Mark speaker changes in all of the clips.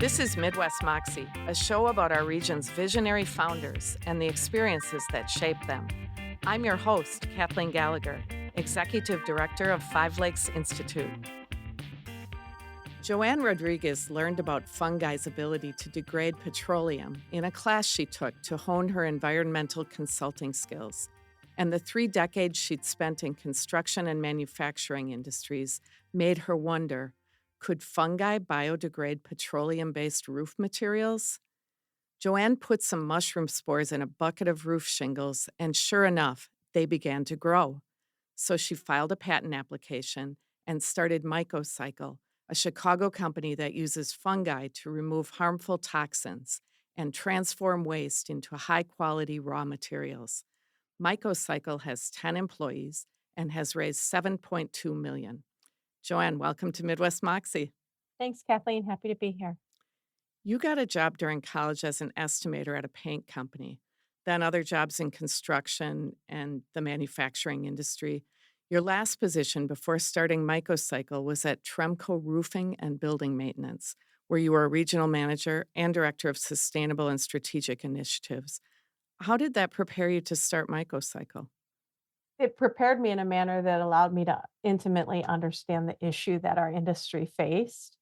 Speaker 1: This is Midwest Moxie, a show about our region's visionary founders and the experiences that shape them. I'm your host, Kathleen Gallagher, Executive Director of Five Lakes Institute. Joanne Rodriguez learned about fungi's ability to degrade petroleum in a class she took to hone her environmental consulting skills. And the 3 decades she'd spent in construction and manufacturing industries made her wonder, could fungi biodegrade petroleum-based roof materials? Joanne put some mushroom spores in a bucket of roof shingles, and sure enough, they began to grow. So she filed a patent application and started Mycocycle, a Chicago company that uses fungi to remove harmful toxins and transform waste into high-quality raw materials. Mycocycle has 10 employees and has raised $7.2 million. Joanne, welcome to Midwest Moxie.
Speaker 2: Thanks, Kathleen. Happy to be here.
Speaker 1: You got a job during college as an estimator at a paint company, then other jobs in construction and the manufacturing industry. Your last position before starting Mycocycle was at Tremco Roofing and Building Maintenance, where you were a regional manager and director of sustainable and strategic initiatives. How did that prepare you to start Mycocycle?
Speaker 2: It prepared me in a manner that allowed me to intimately understand the issue that our industry faced.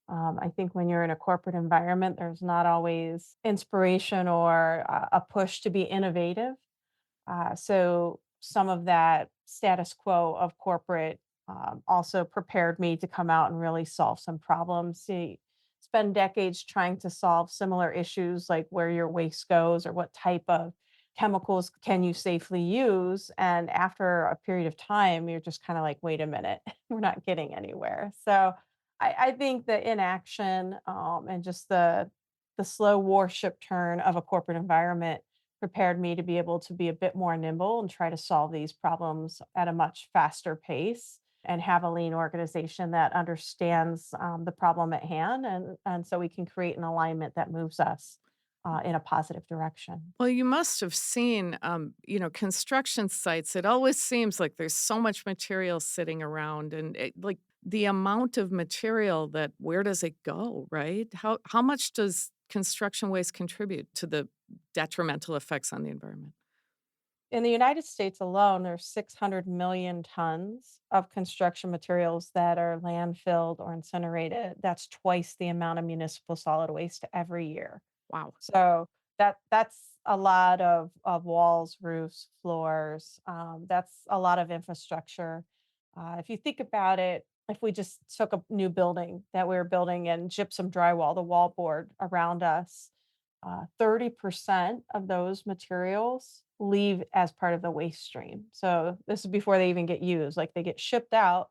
Speaker 2: I think when you're in a corporate environment, there's not always inspiration or a push to be innovative. So some of that status quo of corporate also prepared me to come out and really solve some problems. See, spend decades trying to solve similar issues like where your waste goes or what type of chemicals can you safely use. And after a period of time, you're just kind of like, wait a minute, we're not getting anywhere. So I think the inaction and just the slow warship turn of a corporate environment prepared me to be able to be a bit more nimble and try to solve these problems at a much faster pace and have a lean organization that understands the problem at hand, and so we can create an alignment that moves us in a positive direction.
Speaker 1: Well, you must have seen, construction sites. It always seems like there's so much material sitting around, and like the amount of material that where does it go, right? How much does construction waste contribute to the detrimental effects on the environment?
Speaker 2: In the United States alone, there's 600 million tons of construction materials that are landfilled or incinerated. That's twice the amount of municipal solid waste every year.
Speaker 1: Wow.
Speaker 2: So that's a lot of walls, roofs, floors. That's a lot of infrastructure. If you think about it, if we just took a new building that we were building and gypsum drywall, the wallboard around us, 30% of those materials leave as part of the waste stream. So this is before they even get used. Like they get shipped out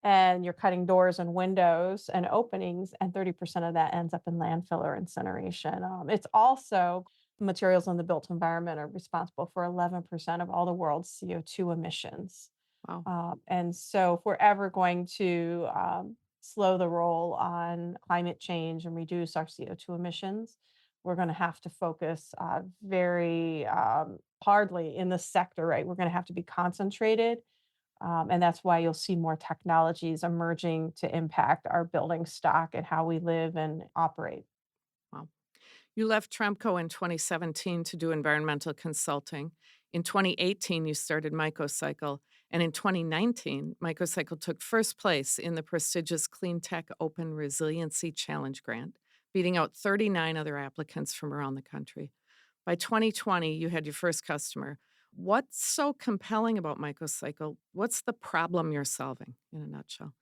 Speaker 2: and you're cutting doors and windows and openings, and 30% of that ends up in landfill or incineration. It's also materials in the built environment are responsible for 11% of all the world's CO2 emissions.
Speaker 1: Wow.
Speaker 2: And so, if we're ever going to slow the roll on climate change and reduce our CO2 emissions, we're going to have to focus very hardly in this sector, right? We're going to have to be concentrated, and that's why you'll see more technologies emerging to impact our building stock and how we live and operate.
Speaker 1: Wow. You left Tremco in 2017 to do environmental consulting. In 2018, you started Mycocycle. And in 2019, Mycocycle took first place in the prestigious Clean Tech Open Resiliency Challenge grant, beating out 39 other applicants from around the country. By 2020, you had your first customer. What's so compelling about Mycocycle? What's the problem you're solving in a nutshell?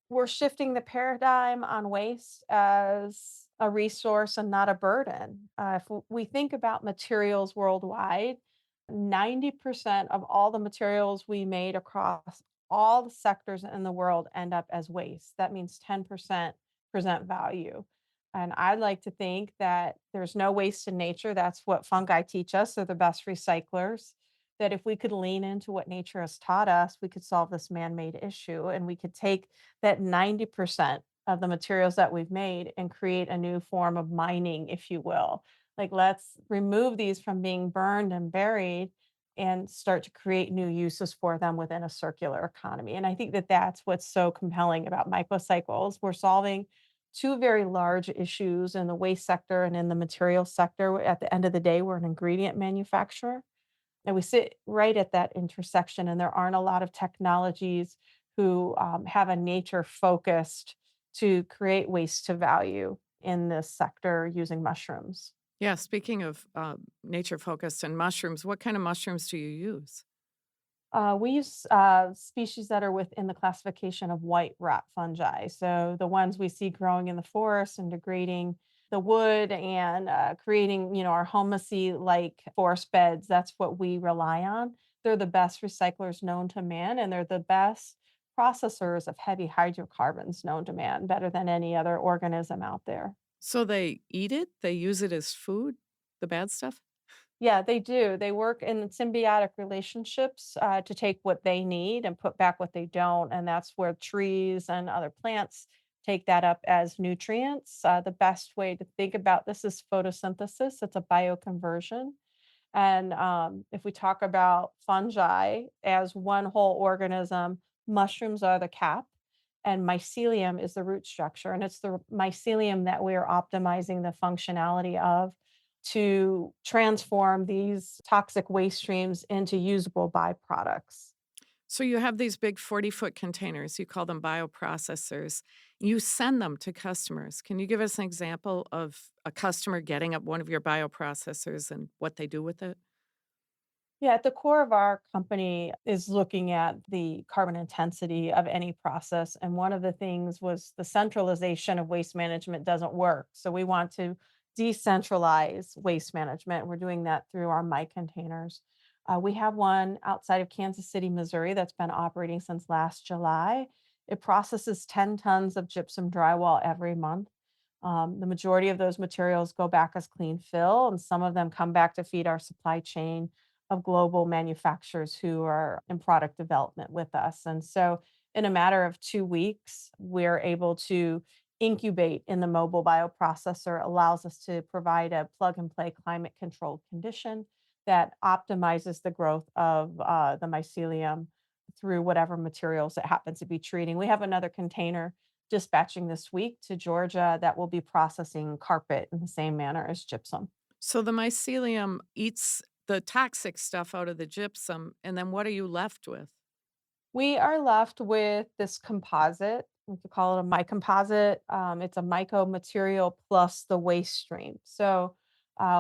Speaker 2: We're shifting the paradigm on waste as a resource and not a burden. If we think about materials worldwide, 90% of all the materials we made across all the sectors in the world end up as waste. That means 10% present value. And I like to think that there's no waste in nature. That's what fungi teach us. They're the best recyclers. That if we could lean into what nature has taught us, we could solve this man made issue and we could take that 90% of the materials that we've made and create a new form of mining, if you will. Like, let's remove these from being burned and buried and start to create new uses for them within a circular economy. And I think that that's what's so compelling about microcycles. We're solving two very large issues in the waste sector and in the material sector. At the end of the day, we're an ingredient manufacturer, and we sit right at that intersection, and there aren't a lot of technologies who have a nature focused to create waste to value in this sector using mushrooms.
Speaker 1: Yeah, speaking of nature focused and mushrooms, what kind of mushrooms do you use?
Speaker 2: We use species that are within the classification of white rot fungi. So the ones we see growing in the forest and degrading the wood and creating, our humusy like forest beds. That's what we rely on. They're the best recyclers known to man, and they're the best processors of heavy hydrocarbons known to man, better than any other organism out there.
Speaker 1: So they eat it? They use it as food? The bad stuff?
Speaker 2: Yeah, they do. They work in symbiotic relationships to take what they need and put back what they don't. And that's where trees and other plants take that up as nutrients. The best way to think about this is photosynthesis, it's a bioconversion. And if we talk about fungi as one whole organism, mushrooms are the cap, and mycelium is the root structure. And it's the mycelium that we are optimizing the functionality of to transform these toxic waste streams into usable byproducts.
Speaker 1: So you have these big 40-foot containers, you call them bioprocessors. You send them to customers. Can you give us an example of a customer getting up one of your bioprocessors and what they do with it?
Speaker 2: Yeah, at the core of our company is looking at the carbon intensity of any process. And one of the things was the centralization of waste management doesn't work. So we want to decentralize waste management. We're doing that through our My Containers. We have one outside of Kansas City, Missouri, that's been operating since last July. It processes 10 tons of gypsum drywall every month. The majority of those materials go back as clean fill, and some of them come back to feed our supply chain of global manufacturers who are in product development with us. And so, in a matter of 2 weeks, we're able to incubate in the mobile bioprocessor, allows us to provide a plug and play climate controlled condition that optimizes the growth of the mycelium through whatever materials it happens to be treating. We have another container dispatching this week to Georgia that will be processing carpet in the same manner as gypsum.
Speaker 1: So the mycelium eats the toxic stuff out of the gypsum, and then what are you left with?
Speaker 2: We are left with this composite. We could call it a mycomposite. It's a myco material plus the waste stream. So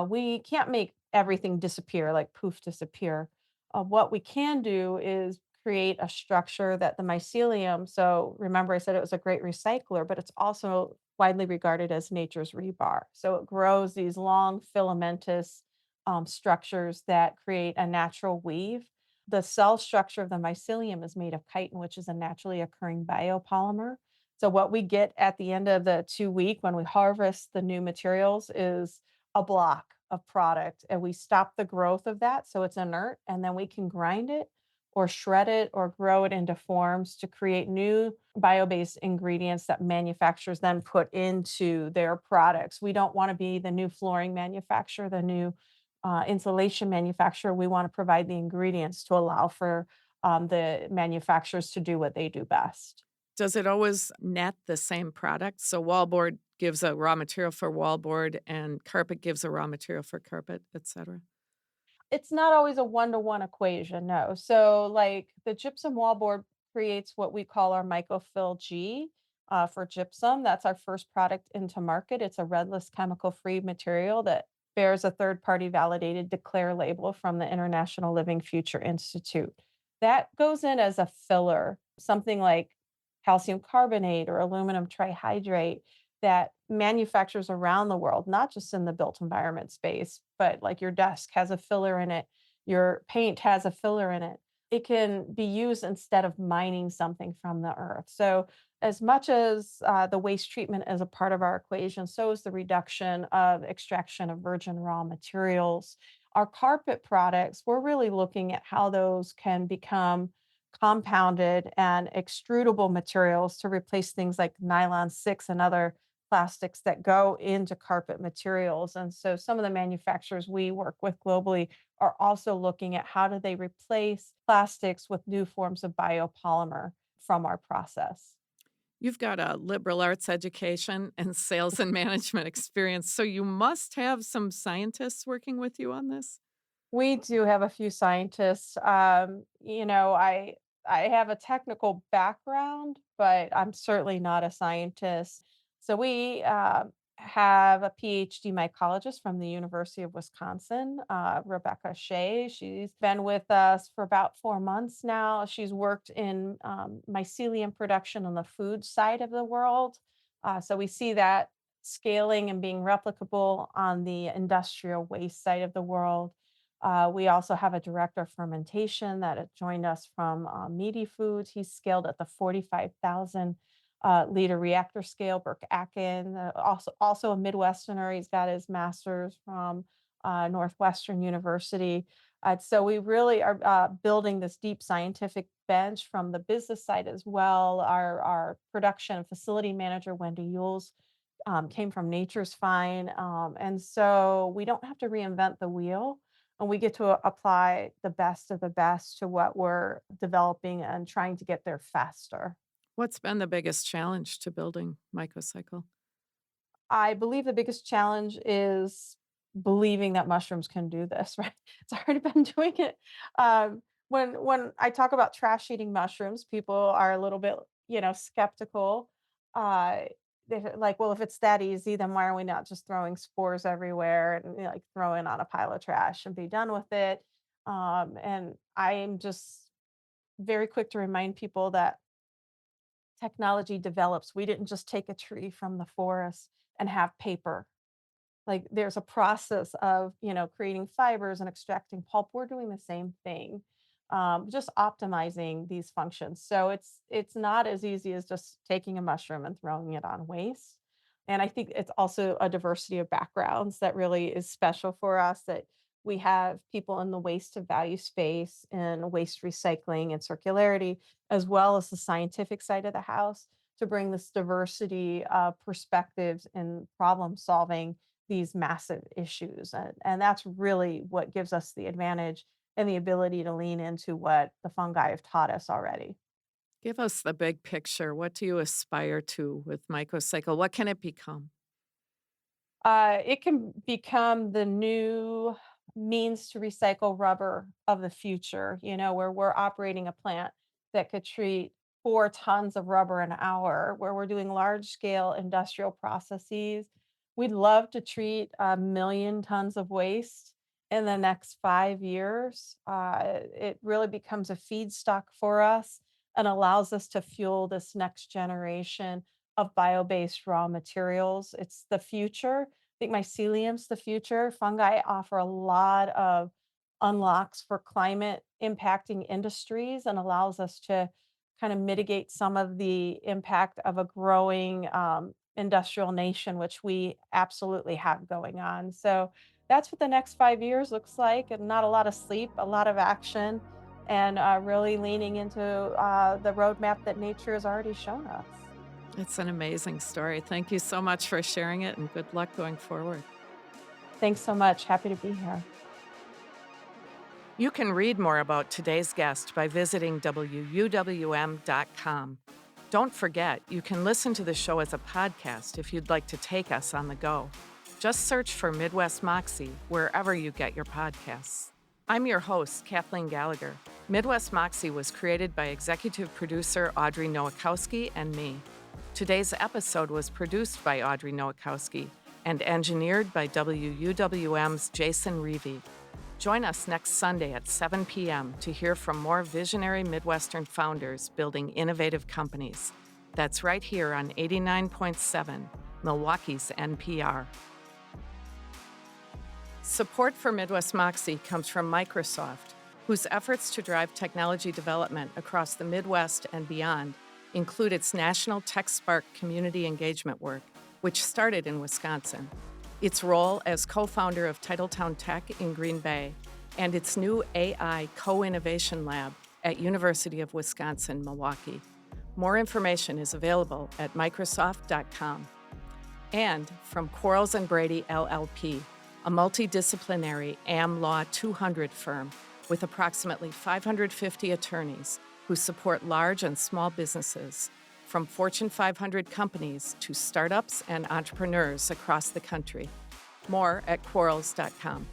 Speaker 2: we can't make everything disappear, like poof, disappear. What we can do is create a structure that the mycelium. So remember, I said it was a great recycler, but it's also widely regarded as nature's rebar. So it grows these long filamentous structures that create a natural weave. The cell structure of the mycelium is made of chitin, which is a naturally occurring biopolymer. So what we get at the end of the 2 week when we harvest the new materials is a block of product, and we stop the growth of that so it's inert, and then we can grind it or shred it or grow it into forms to create new bio-based ingredients that manufacturers then put into their products. We don't want to be the new flooring manufacturer, the new insulation manufacturer. We want to provide the ingredients to allow for the manufacturers to do what they do best.
Speaker 1: Does it always net the same product? So wallboard gives a raw material for wallboard and carpet gives a raw material for carpet, etcetera?
Speaker 2: It's not always a one-to-one equation, no. So, like, the gypsum wallboard creates what we call our Mycofill G, for gypsum. That's our first product into market. It's a redless chemical-free material that bears a third-party validated declare label from the International Living Future Institute. That goes in as a filler, something like calcium carbonate or aluminum trihydrate that manufacturers around the world, not just in the built environment space, but like your desk has a filler in it, your paint has a filler in it. It can be used instead of mining something from the earth. So, as much as the waste treatment is a part of our equation, so is the reduction of extraction of virgin raw materials. Our carpet products, we're really looking at how those can become compounded and extrudable materials to replace things like nylon 6 and other plastics that go into carpet materials. And so some of the manufacturers we work with globally are also looking at how do they replace plastics with new forms of biopolymer from our process.
Speaker 1: You've got a liberal arts education and sales and management experience, so you must have some scientists working with you on this?
Speaker 2: We do have a few scientists. I have a technical background, but I'm certainly not a scientist. So we have a PhD mycologist from the University of Wisconsin, Rebecca Shea. She's been with us for about 4 months now. She's worked in mycelium production on the food side of the world. So we see that scaling and being replicable on the industrial waste side of the world. We also have a director of fermentation that had joined us from Meaty Foods. He's scaled at the 45,000 liter reactor scale, Burke Akin, also a Midwesterner. He's got his master's from Northwestern University. So we really are building this deep scientific bench from the business side as well. Our production and facility manager, Wendy Yules, came from Nature's Fine. And so we don't have to reinvent the wheel, and we get to apply the best of the best to what we're developing and trying to get there faster.
Speaker 1: What's been the biggest challenge to building Mycocycle?
Speaker 2: I believe the biggest challenge is believing that mushrooms can do this, right? It's already been doing it. When I talk about trash eating mushrooms, people are a little bit, skeptical. Uh, they're like, well, if it's that easy, then why are we not just throwing spores everywhere and like throw it on a pile of trash and be done with it? And I am just very quick to remind people that technology develops. We didn't just take a tree from the forest and have paper. Like, there's a process of, creating fibers and extracting pulp. We're doing the same thing, just optimizing these functions. So it's not as easy as just taking a mushroom and throwing it on waste. And I think it's also a diversity of backgrounds that really is special for us, that we have people in the waste to value space and waste recycling and circularity, as well as the scientific side of the house, to bring this diversity of perspectives and problem solving these massive issues. And that's really what gives us the advantage and the ability to lean into what the fungi have taught us already.
Speaker 1: Give us the big picture. What do you aspire to with Mycocycle? What can it become?
Speaker 2: It can become the new means to recycle rubber of the future, where we're operating a plant that could treat 4 tons of rubber an hour, where we're doing large scale industrial processes. We'd love to treat 1 million tons of waste in the next 5 years. It really becomes a feedstock for us and allows us to fuel this next generation of bio-based raw materials. It's the future. I think mycelium's the future. Fungi offer a lot of unlocks for climate impacting industries and allows us to kind of mitigate some of the impact of a growing industrial nation, which we absolutely have going on. So that's what the next 5 years looks like, and not a lot of sleep, a lot of action, and really leaning into the roadmap that nature has already shown us.
Speaker 1: It's an amazing story. Thank you so much for sharing it and good luck going forward.
Speaker 2: Thanks so much. Happy to be here.
Speaker 1: You can read more about today's guest by visiting WUWM.com. Don't forget, you can listen to the show as a podcast if you'd like to take us on the go. Just search for Midwest Moxie wherever you get your podcasts. I'm your host, Kathleen Gallagher. Midwest Moxie was created by executive producer Audrey Nowakowski and me. Today's episode was produced by Audrey Nowakowski and engineered by WUWM's Jason Reevy. Join us next Sunday at 7 p.m. to hear from more visionary Midwestern founders building innovative companies. That's right here on 89.7, Milwaukee's NPR. Support for Midwest Moxie comes from Microsoft, whose efforts to drive technology development across the Midwest and beyond include its National Tech Spark community engagement work, which started in Wisconsin, its role as co-founder of Titletown Tech in Green Bay, and its new AI co-innovation lab at University of Wisconsin-Milwaukee. More information is available at Microsoft.com. And from Quarles and Brady LLP, a multidisciplinary Am Law 200 firm with approximately 550 attorneys who support large and small businesses, from Fortune 500 companies to startups and entrepreneurs across the country. More at quarles.com.